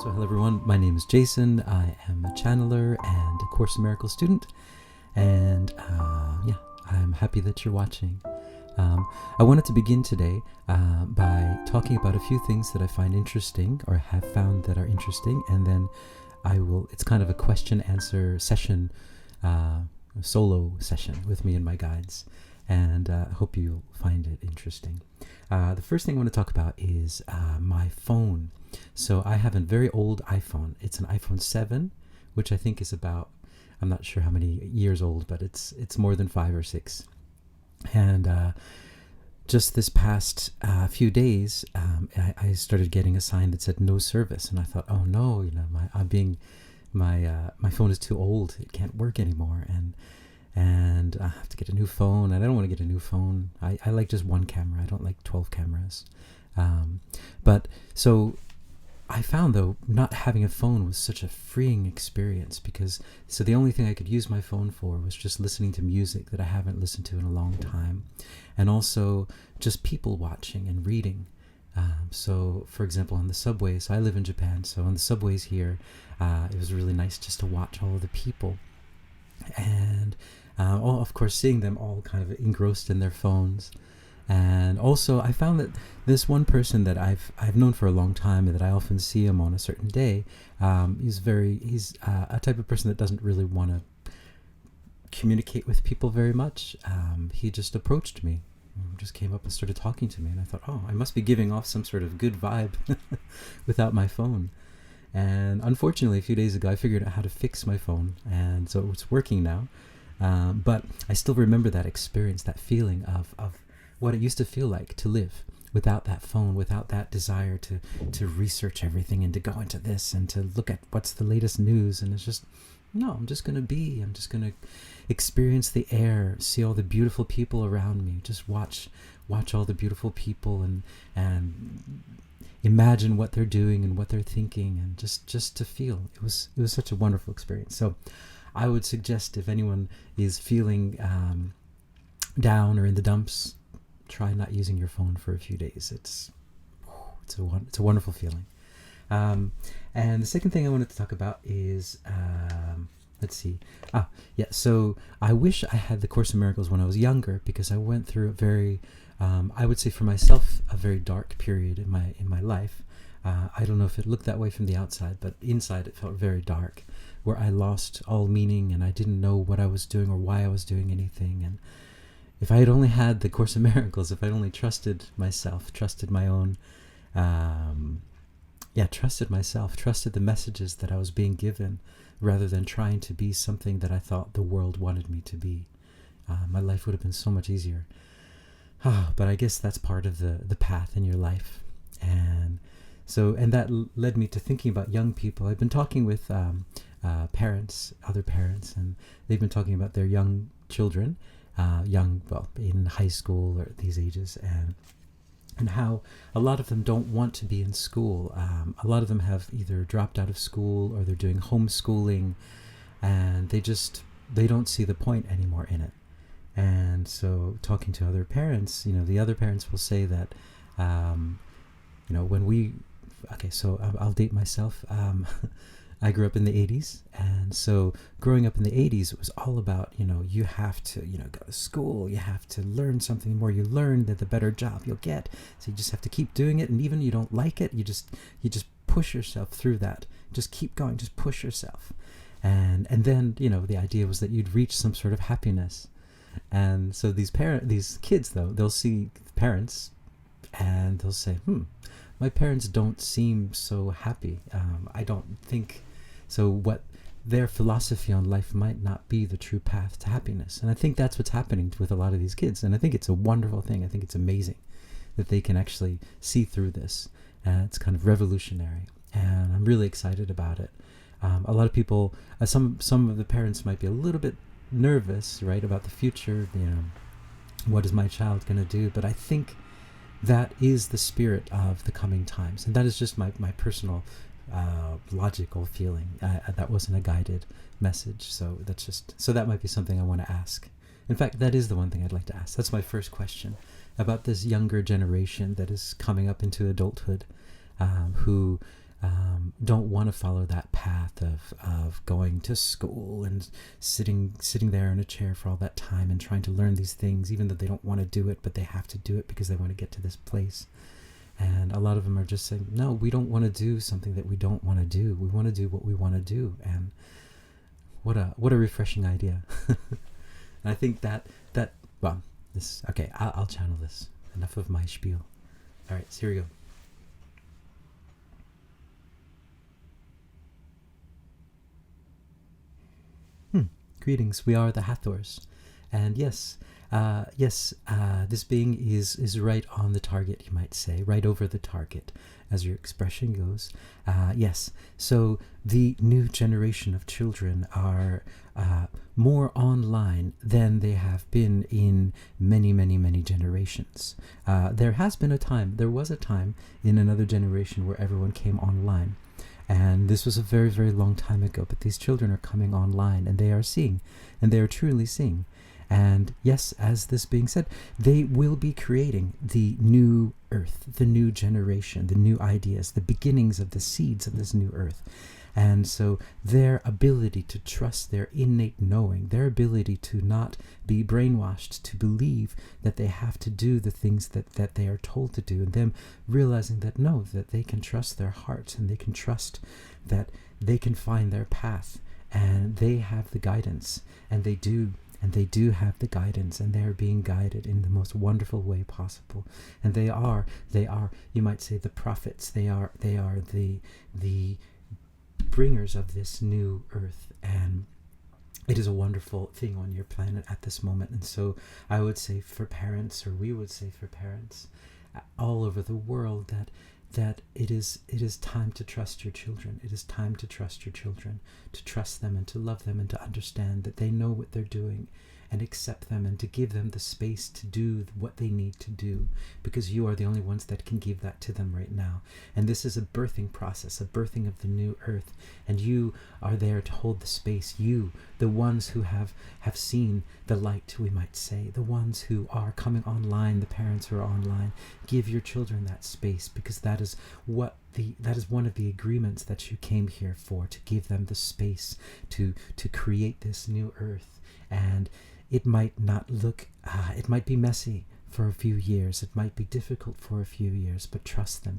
So hello everyone, my name is Jason. I am a channeler and a Course in Miracles student, and I'm happy that you're watching. I wanted to begin today by talking about a few things that I find interesting or have found that are interesting, and then it's kind of a question-answer session, solo session with me and my guides, and I hope you'll find it interesting. The first thing I want to talk about is my phone. So I have a very old iPhone. It's an iPhone 7, which I think is about, I'm not sure how many years old, but it's more than 5 or 6. And just this past few days, I started getting a sign that said no service, and I thought, oh no, my phone is too old. It can't work anymore, and I have to get a new phone. And I don't want to get a new phone. I like just one camera. I don't like 12 cameras. But so I found, though, not having a phone was such a freeing experience, because the only thing I could use my phone for was just listening to music that I haven't listened to in a long time, and also just people watching and reading. So, for example, on the subways, I live in Japan, so on the subways here, it was really nice just to watch all of the people, and of course, seeing them all kind of engrossed in their phones. And also, I found that this one person that I've known for a long time, and that I often see him on a certain day, he's a type of person that doesn't really want to communicate with people very much. He just approached me, just came up and started talking to me, and I thought, oh, I must be giving off some sort of good vibe without my phone. And unfortunately, a few days ago, I figured out how to fix my phone, and so it's working now. But I still remember that experience, that feeling of what it used to feel like to live without that phone, without that desire to research everything and to go into this and to look at what's the latest news. And it's just, no, I'm just going to experience the air, see all the beautiful people around me, just watch all the beautiful people and imagine what they're doing and what they're thinking, and just to feel. It was such a wonderful experience. So I would suggest, if anyone is feeling down or in the dumps, try not using your phone for a few days. It's a wonderful feeling. And the second thing I wanted to talk about is, so I wish I had the Course in Miracles when I was younger, because I went through a very, I would say for myself, a very dark period in my life. I don't know if it looked that way from the outside, but inside it felt very dark, where I lost all meaning, and I didn't know what I was doing or why I was doing anything. And if I had only had the Course in Miracles, if I'd only trusted myself, trusted my own, trusted myself, trusted the messages that I was being given, rather than trying to be something that I thought the world wanted me to be, my life would have been so much easier. But I guess that's part of the path in your life. And that led me to thinking about young people. I've been talking with other parents, and they've been talking about their young children, in high school or these ages, and how a lot of them don't want to be in school. A lot of them have either dropped out of school or they're doing homeschooling, and they don't see the point anymore in it. And so, talking to other parents, the other parents will say that, I'll date myself. I grew up in the 80s, and so growing up in the 80s, it was all about, you have to, go to school, you have to learn something. The more you learn, the better job you'll get. So you just have to keep doing it, and even if you don't like it, you just push yourself through that. Just keep going, just push yourself. And then, the idea was that you'd reach some sort of happiness. And so these kids, though, they'll see parents, and they'll say, my parents don't seem so happy. I don't think so. What their philosophy on life might not be the true path to happiness. And I think that's what's happening with a lot of these kids. And I think it's a wonderful thing. I think it's amazing that they can actually see through this. It's kind of revolutionary. And I'm really excited about it. A lot of people, some of the parents might be a little bit nervous, right, about the future. What is my child going to do? But I think that is the spirit of the coming times. And that is just my personal logical feeling. That wasn't a guided message. So that might be something I want to ask. In fact, that is the one thing I'd like to ask. That's my first question about this younger generation that is coming up into adulthood, who don't want to follow that path of going to school and sitting there in a chair for all that time and trying to learn these things, even though they don't want to do it, but they have to do it because they want to get to this place. And a lot of them are just saying, no, we don't want to do something that we don't want to do. We want to do what we want to do. And what a refreshing idea. And I think that well, this, okay, I'll channel this. Enough of my spiel. All right, so here we go. Greetings, we are the Hathors. And yes, this being is right on the target, you might say, right over the target, as your expression goes. Yes, so the new generation of children are more online than they have been in many generations. There was a time in another generation where everyone came online. And this was a very long time ago, but these children are coming online and they are seeing, and they are truly seeing. And yes, as this being said, they will be creating the new earth, the new generation, the new ideas, the beginnings of the seeds of this new earth. And so their ability to trust their innate knowing, their ability to not be brainwashed, to believe that they have to do the things that they are told to do, and them realizing that no, that they can trust their hearts and they can trust that they can find their path and they have the guidance, and they do have the guidance, and they are being guided in the most wonderful way possible. And they are, you might say, the prophets. They are the bringers of this new earth, and it is a wonderful thing on your planet at this moment. And so I would say for parents, or we would say for parents all over the world, that it is time to trust your children. It is time to trust your children, to trust them and to love them and to understand that they know what they're doing, and accept them and to give them the space to do what they need to do, because you are the only ones that can give that to them right now. And this is a birthing process, a birthing of the new earth, and you are there to hold the space. You, the ones who have seen the light, we might say, the ones who are coming online, the parents who are online, give your children that space, because that is one of the agreements that you came here for, to give them the space to create this new earth. And it might not look, it might be messy for a few years, it might be difficult for a few years, but trust them,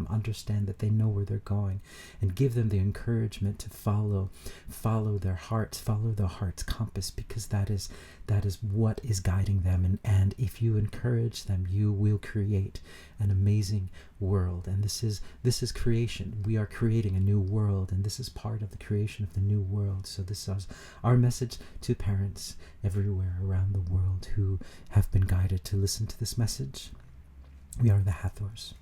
understand that they know where they're going, and give them the encouragement to follow their hearts, follow the heart's compass, because that is what is guiding them. And if you encourage them, you will create an amazing world. And this is creation. We are creating a new world, and this is part of the creation of the new world. So this is our message to parents everywhere around the world who have been guided to listen to this message. We are the Hathors.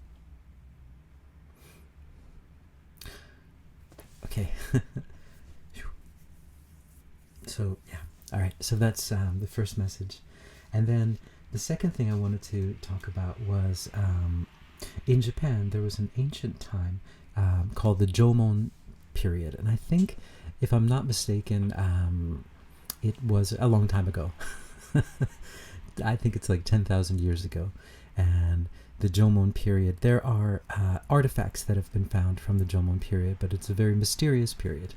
Okay. So yeah, all right, so that's the first message. And then the second thing I wanted to talk about was in Japan there was an ancient time called the Jomon period, and I think, if I'm not mistaken, it was a long time ago. I think it's like 10,000 years ago. And the Jomon period, there are artifacts that have been found from the Jomon period, but it's a very mysterious period.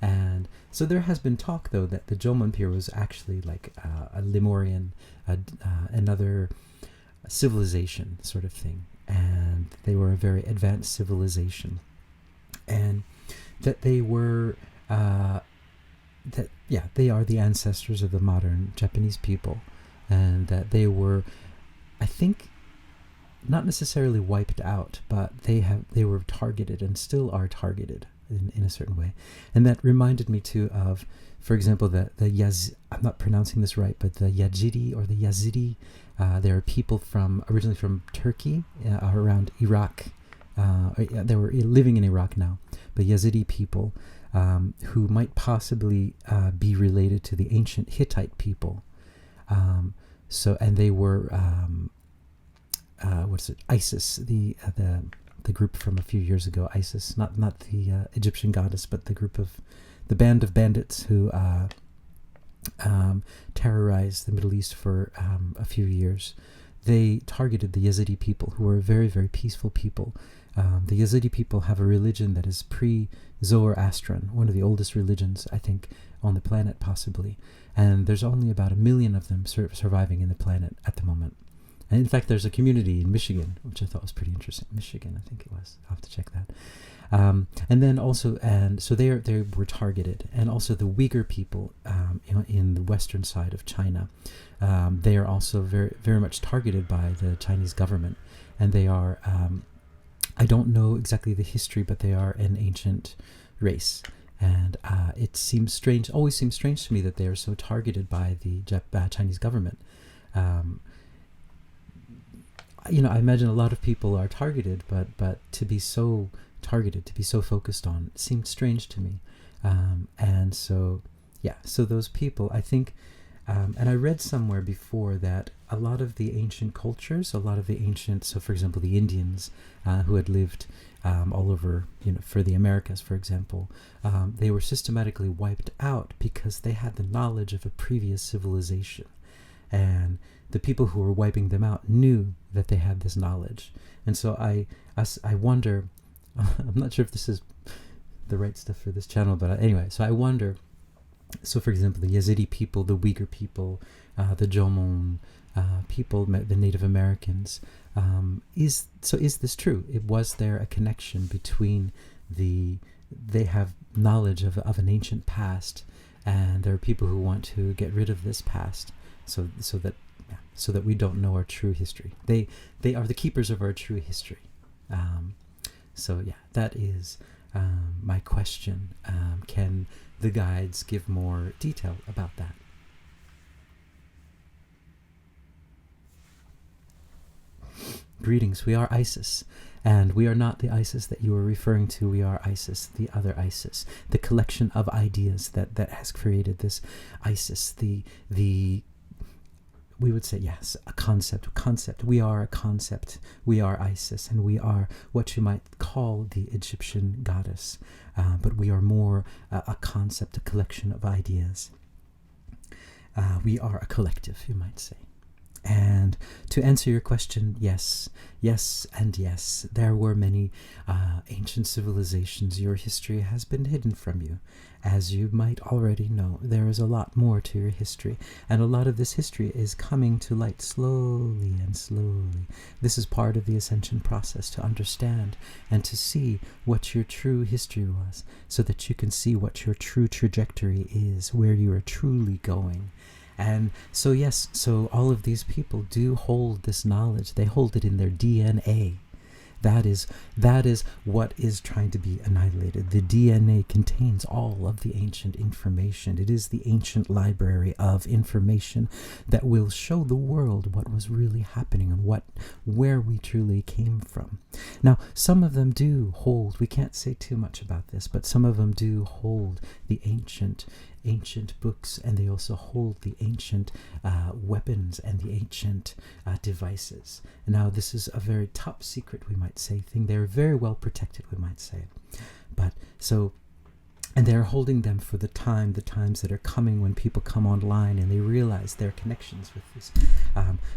And so there has been talk, though, that the Jomon period was actually like a Lemurian, another civilization sort of thing. And they were a very advanced civilization. And that they were, they are the ancestors of the modern Japanese people. And that they were, I think, not necessarily wiped out, but they were targeted and still are targeted in a certain way. And that reminded me too of, for example, I'm not pronouncing this right, but the Yazidi or the Yazidi, they are people originally from Turkey, around Iraq. They were living in Iraq now, but Yazidi people who might possibly be related to the ancient Hittite people. And they were ISIS, the group from a few years ago. ISIS, not the Egyptian goddess, but the band of bandits who terrorized the Middle East for a few years. they targeted the Yazidi people, who were very, very peaceful people. The Yazidi people have a religion that is pre-Zoroastrian, one of the oldest religions, I think, on the planet, possibly. And there's only about 1 million of them surviving in the planet at the moment. And in fact, there's a community in Michigan, which I thought was pretty interesting. Michigan, I think it was. I'll have to check that. And then also, and so they were targeted. And also the Uyghur people in the western side of China, they are also very, very much targeted by the Chinese government. And they are, I don't know exactly the history, but they are an ancient race. And it seems strange, always seems strange to me that they are so targeted by the Chinese government. I imagine a lot of people are targeted, but to be so targeted, to be so focused on, seemed strange to me. And so those people, I think, and I read somewhere before that a lot of the ancient cultures, so for example, the Indians who had lived all over, for the Americas, for example, they were systematically wiped out because they had the knowledge of a previous civilization. And the people who were wiping them out knew that they had this knowledge. And so I wonder, I'm not sure if this is the right stuff for this channel, but anyway, so I wonder, so for example, the Yazidi people, the Uyghur people, the Jomon people, the Native Americans, is this true? Was there a connection between they have knowledge of an ancient past, and there are people who want to get rid of this past, so that we don't know our true history. They are the keepers of our true history. That is my question. Can the guides give more detail about that? Greetings, we are Isis, and we are not the Isis that you are referring to. We are Isis, the other Isis, the collection of ideas that has created this Isis, we would say, yes, a concept. We are a concept. We are Isis, and we are what you might call the Egyptian goddess. But we are more a concept, a collection of ideas. We are a collective, you might say. And to answer your question, yes, and yes. There were many ancient civilizations. Your history has been hidden from you. As you might already know, there is a lot more to your history, and a lot of this history is coming to light slowly and slowly. This is part of the ascension process, to understand and to see what your true history was, so that you can see what your true trajectory is, where you are truly going. And so yes, so all of these people do hold this knowledge. They hold it in their DNA. That is what is trying to be annihilated. The DNA contains all of the ancient information. It is the ancient library of information that will show the world what was really happening and where we truly came from. Now, some of them do hold, we can't say too much about this, but some of them do hold the ancient books, and they also hold the ancient weapons and the ancient devices. Now, this is a very top secret, we might say, thing. They're very well protected, we might say. But so, and they're holding them for the times that are coming, when people come online and they realize their connections with this.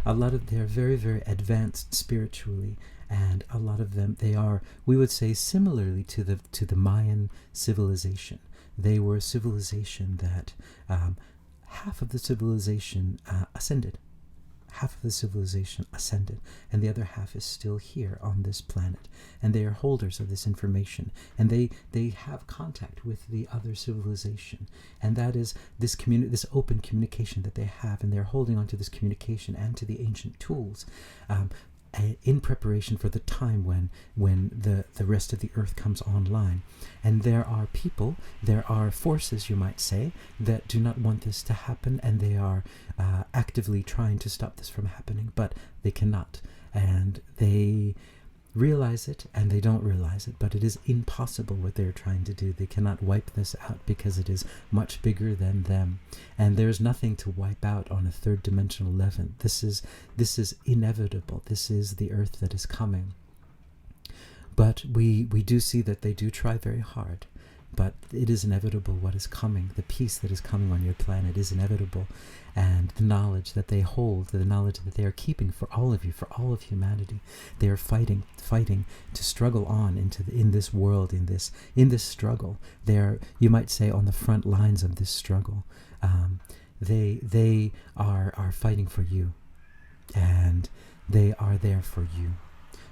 A lot of they're very, very advanced spiritually, and a lot of them, they are, we would say, similarly to the Mayan civilization. They were a civilization that half of the civilization ascended. Half of the civilization ascended, and the other half is still here on this planet. And they are holders of this information, and they have contact with the other civilization. And that is this open communication that they have, and they're holding on to this communication and to the ancient tools. In preparation for the time when the rest of the earth comes online. And there are people, there are forces, you might say, that do not want this to happen, and they are actively trying to stop this from happening, but they cannot. And they realize it, and they don't realize it, but it is impossible what they're trying to do. They cannot wipe this out because it is much bigger than them, and there's nothing to wipe out on a third dimensional level. This is inevitable. This is the earth that is coming. But we do see that they do try very hard. but it is inevitable what is coming. The peace that is coming on your planet is inevitable. And the knowledge that they hold, the knowledge that they are keeping for all of you, for all of humanity, they are fighting to struggle on in this world, in this struggle. They are, you might say, on the front lines of this struggle. They are fighting for you, and they are there for you.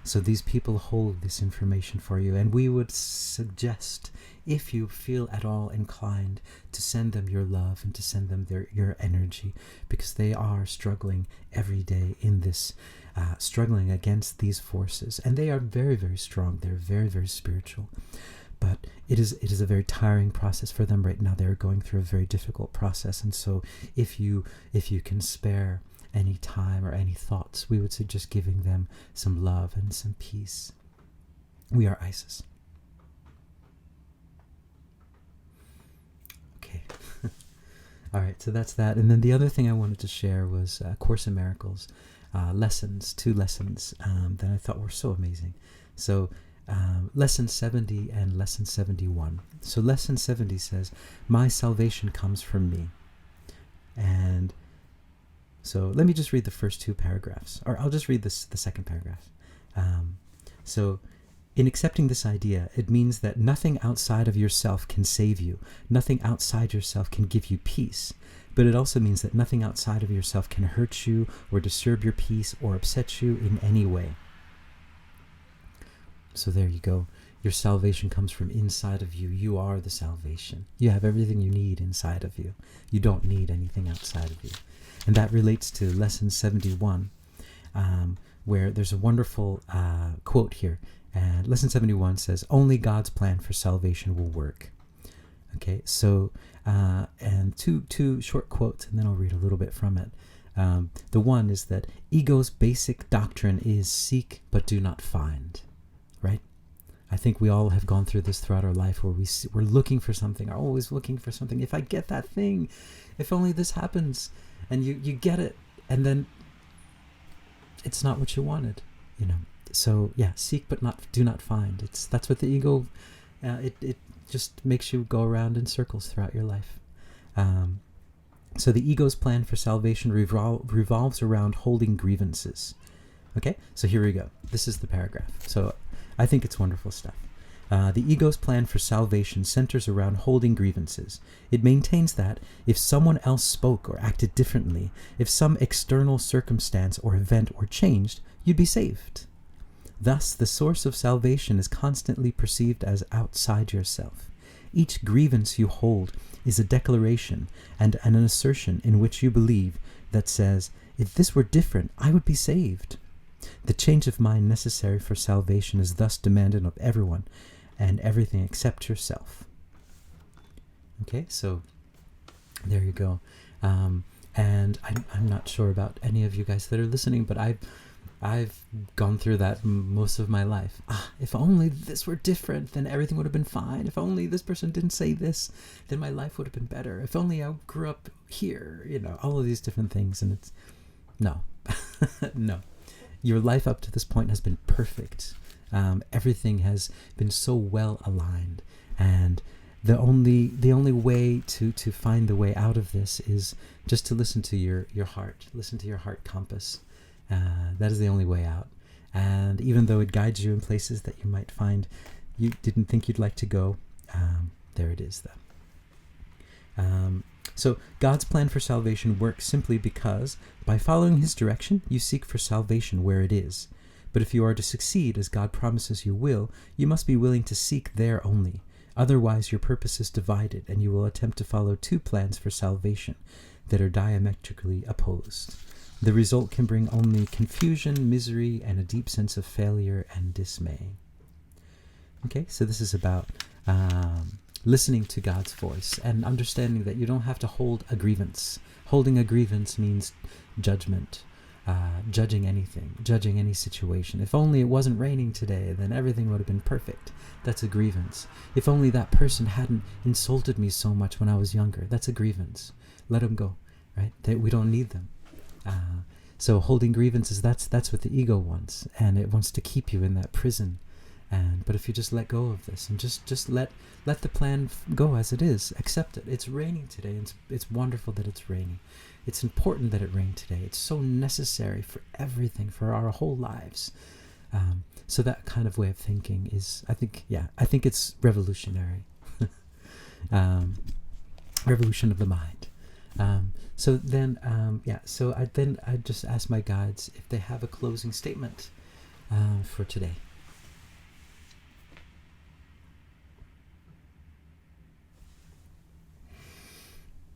So these people hold this information for you, and we would suggest, if you feel at all inclined, to send them your love and to send them your energy, because they are struggling every day in this, struggling against these forces, and they are very, very strong. They're very, very spiritual, but it is a very tiring process for them right now. They're going through a very difficult process, and so if you can spare any time or any thoughts, we would suggest giving them some love and some peace. We are Isis. Okay. All right, so that's that. And then the other thing I wanted to share was Course in Miracles lessons, 2 lessons that I thought were so amazing. So lesson 70 and lesson 71. So lesson 70 says, my salvation comes from me. And so let me just read the first 2 paragraphs, or I'll just read the second paragraph. So in accepting this idea, it means that nothing outside of yourself can save you. Nothing outside yourself can give you peace. But it also means that nothing outside of yourself can hurt you or disturb your peace or upset you in any way. So there you go. Your salvation comes from inside of you. You are the salvation. You have everything you need inside of you. You don't need anything outside of you. And that relates to lesson 71, where there's a wonderful quote here. And lesson 71 says, only God's plan for salvation will work. Okay, so, and two short quotes, and then I'll read a little bit from it. The one is that ego's basic doctrine is seek but do not find, right? I think we all have gone through this throughout our life, where we're looking for something, are always looking for something. If I get that thing, if only this happens, and you get it, and then it's not what you wanted, you know. So yeah, seek but do not find. That's what the ego, it just makes you go around in circles throughout your life. So the ego's plan for salvation revolves around holding grievances. Okay, so here we go. This is the paragraph. So I think it's wonderful stuff. The ego's plan for salvation centers around holding grievances. It maintains that if someone else spoke or acted differently, if some external circumstance or event were changed, you'd be saved. Thus, the source of salvation is constantly perceived as outside yourself. Each grievance you hold is a declaration and an assertion in which you believe that says, if this were different, I would be saved. The change of mind necessary for salvation is thus demanded of everyone and everything except yourself. Okay, so there you go. And I'm not sure about any of you guys that are listening, but I've gone through that most of my life. If only this were different, then everything would have been fine. If only this person didn't say this, then my life would have been better. If only I grew up here, you know, all of these different things. And it's, no, no. Your life up to this point has been perfect. Everything has been so well aligned. And the only way to find the way out of this is just to listen to your heart. Listen to your heart compass. That is the only way out. And even though it guides you in places that you might find you didn't think you'd like to go, there it is though. So God's plan for salvation works simply because by following his direction, you seek for salvation where it is. But if you are to succeed as God promises you will, you must be willing to seek there only. Otherwise, your purpose is divided, and you will attempt to follow 2 plans for salvation that are diametrically opposed. The result can bring only confusion, misery, and a deep sense of failure and dismay. Okay, so this is about listening to God's voice and understanding that you don't have to hold a grievance. Holding a grievance means judgment, judging anything, judging any situation. If only it wasn't raining today, then everything would have been perfect. That's a grievance. If only that person hadn't insulted me so much when I was younger, that's a grievance. Let them go, right? We don't need them. So holding grievances, that's what the ego wants, and it wants to keep you in that prison But if you just let go of this and just let the plan go as it is, accept it. It's raining today, and it's wonderful that it's raining. It's important that it rained today. It's so necessary for everything, for our whole lives. So that kind of way of thinking is, I think it's revolutionary. Revolution of the mind. So I just asked my guides if they have a closing statement for today.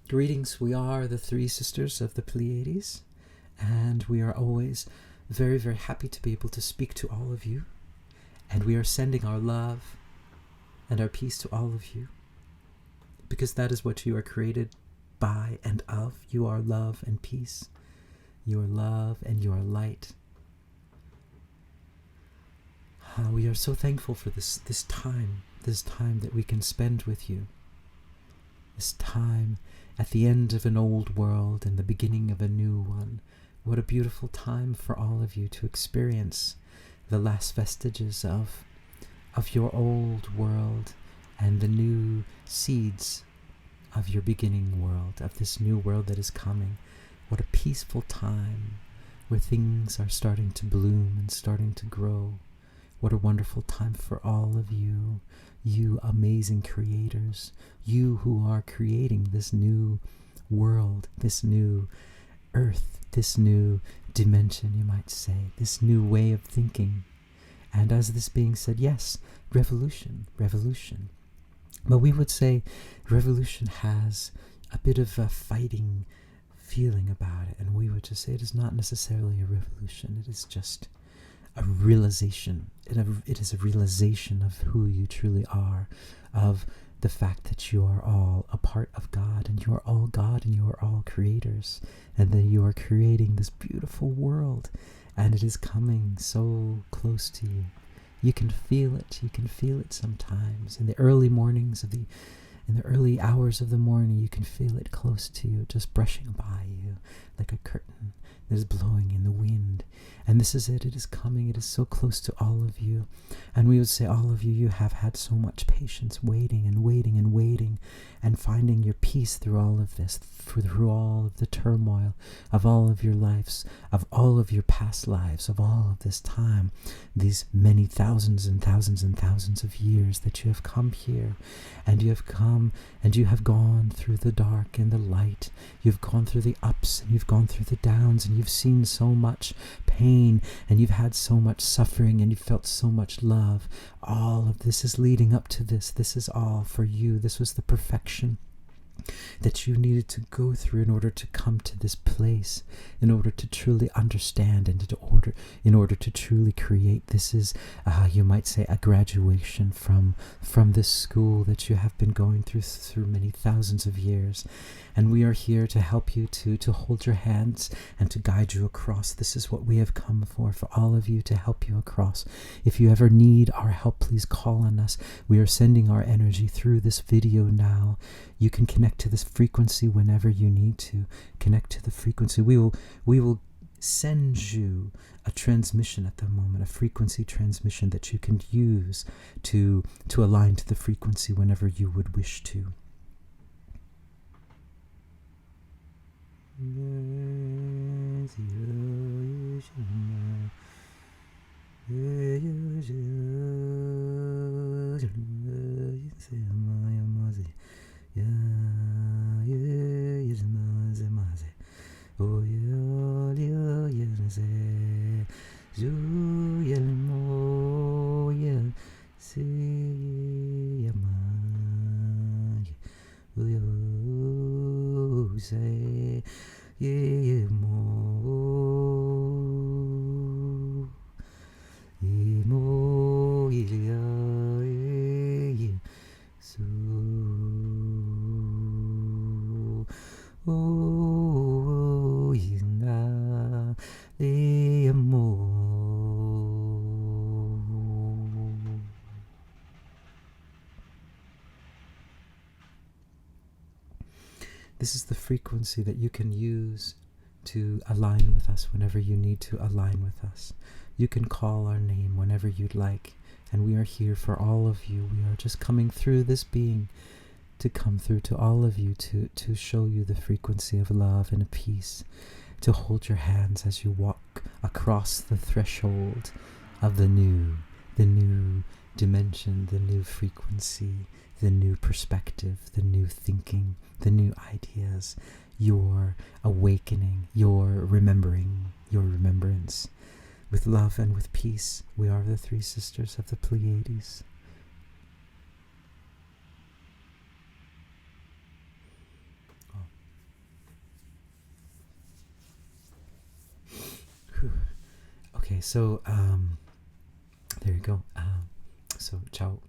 Greetings, we are the three sisters of the Pleiades, and we are always very, very happy to be able to speak to all of you, and we are sending our love and our peace to all of you, because that is what you are created by and of. You are love and peace. You are love and you are light. We are so thankful for this time that we can spend with you. This time at the end of an old world and the beginning of a new one. What a beautiful time for all of you to experience the last vestiges of your old world and the new seeds of your beginning world, of this new world that is coming. What a peaceful time where things are starting to bloom and starting to grow. What a wonderful time for all of you, you amazing creators, you who are creating this new world, this new earth, this new dimension, you might say, this new way of thinking. And as this being said, yes, revolution. But we would say revolution has a bit of a fighting feeling about it, and we would just say it is not necessarily a revolution. It is just a realization. It is a realization of who you truly are, of the fact that you are all a part of God, and you are all God, and you are all creators, and that you are creating this beautiful world, and it is coming so close to you. You can feel it. You can feel it sometimes in the early mornings in the early hours of the morning. You can feel it close to you, just brushing by you like a curtain that is blowing in the wind. And this is it. It is coming. It is so close to all of you. And we would say, all of you, you have had so much patience, waiting and waiting and waiting, and finding your peace through all of this, through all of the turmoil of all of your lives, of all of your past lives, of all of this time, these many thousands and thousands and thousands of years that you have come here, and you have come and you have gone through the dark and the light. You've gone through the ups and you've gone through the downs, and you've seen so much pain, and you've had so much suffering, and you've felt so much love. All of this is leading up to this. This is all for you. This was the perfection that you needed to go through in order to come to this place, in order to truly understand, and in order to truly create. This is, you might say, a graduation from this school that you have been going through many thousands of years. And we are here to help you to hold your hands and to guide you across. This is what we have come for all of you, to help you across. If you ever need our help, please call on us. We are sending our energy through this video now. You can connect to this frequency whenever you need to. Connect to the frequency. We will send you a transmission at the moment, a frequency transmission that you can use to align to the frequency whenever you would wish to. This is the frequency that you can use to align with us whenever you need to align with us. You can call our name whenever you'd like, And we are here for all of you. We are just coming through this being to come through to all of you, to show you the frequency of love and peace, to hold your hands as you walk across the threshold of the new dimension, the new frequency, the new perspective, the new thinking, the new ideas, your awakening, your remembering, your remembrance. With love and with peace, we are the three sisters of the Pleiades. Okay, so there you go. So ciao.